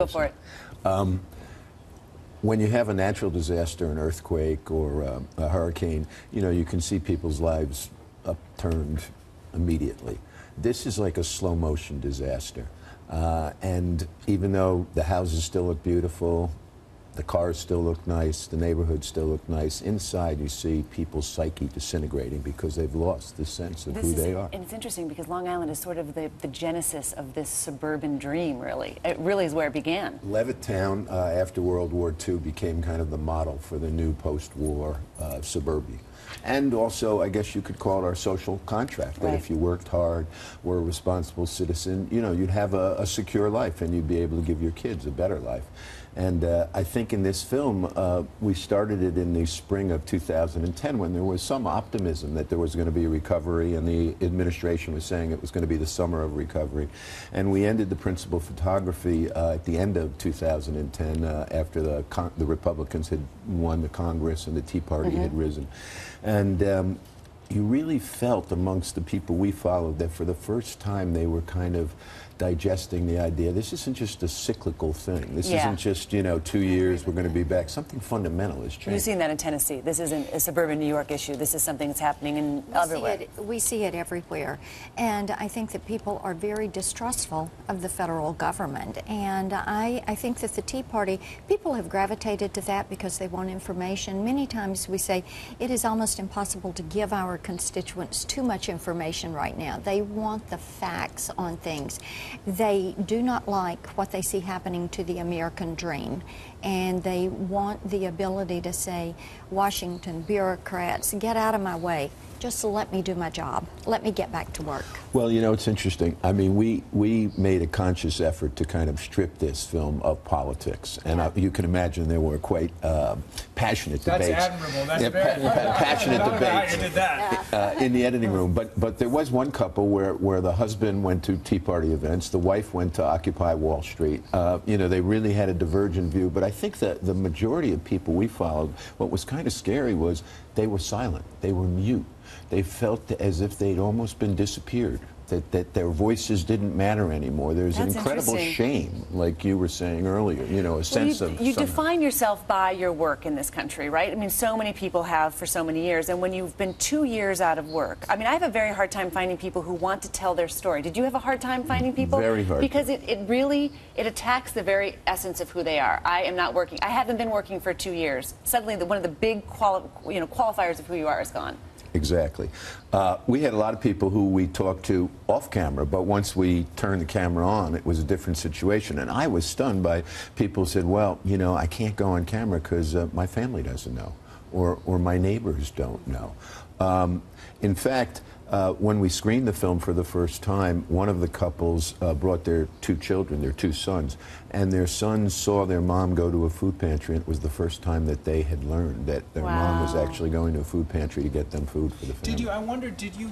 Go for it. When you have a natural disaster, an earthquake or a hurricane, you know, you can see people's lives upturned immediately. This is like a slow motion disaster. And even though the houses still look beautiful, the cars still look nice, the neighborhoods still look nice, inside you see people's psyche disintegrating because they've lost the sense of who they are. And it's interesting because Long Island is sort of the genesis of this suburban dream, really. It really is where it began. Levittown, after World War II, became kind of the model for the new post-war suburbia. And also, I guess you could call it our social contract, that if you worked hard, were a responsible citizen, you know, you'd have a secure life and you'd be able to give your kids a better life. And I think in this film, we started it in the spring of 2010 when there was some optimism that there was going to be a recovery, and the administration was saying it was going to be the summer of recovery. And we ended the principal photography at the end of 2010 after the Republicans had won the Congress and the Tea Party had risen. And you really felt amongst the people we followed that for the first time they were kind of digesting the idea this isn't just a cyclical thing. This isn't just, you know, 2 years, we're going to be back. Something fundamental has changed. You've seen that in Tennessee. This isn't a suburban New York issue. This is something that's happening everywhere. We see it everywhere. And I think that people are very distrustful of the federal government. And I think that the Tea Party, people have gravitated to that because they want information. Many times we say it is almost impossible to give our constituents too much information right now. They want the facts on things. They do not like what they see happening to the American dream, and they want the ability to say, Washington, bureaucrats, get out of my way. Just let me do my job. Let me get back to work. Well, you know, it's interesting. I mean, we made a conscious effort to kind of strip this film of politics. And you can imagine there were quite passionate debates. That's admirable. That's passionate debates you did that. in the editing room. But there was one couple where the husband went to Tea Party events, the wife went to Occupy Wall Street. You know, they really had a divergent view. But I think that the majority of people we followed, what was kind of scary was they were silent. They were mute. They felt as if they'd almost been disappeared, that their voices didn't matter anymore. There's an incredible shame, like you were saying earlier, you know, a sense of... You define yourself by your work in this country, right? I mean, so many people have for so many years, and when you've been 2 years out of work, I mean, I have a very hard time finding people who want to tell their story. Did you have a hard time finding people? Very hard. Because it really attacks the very essence of who they are. I am not working. I haven't been working for 2 years. Suddenly, one of the big qualifiers of who you are is gone. Exactly. We had a lot of people who we talked to off camera, but once we turned the camera on, it was a different situation. And I was stunned by people who said, well, you know, I can't go on camera because my family doesn't know, or my neighbors don't know. In fact, when we screened the film for the first time, one of the couples brought their 2 children, their 2 sons, and their sons saw their mom go to a food pantry, and it was the first time that they had learned that their mom was actually going to a food pantry to get them food for the family. I wonder, did you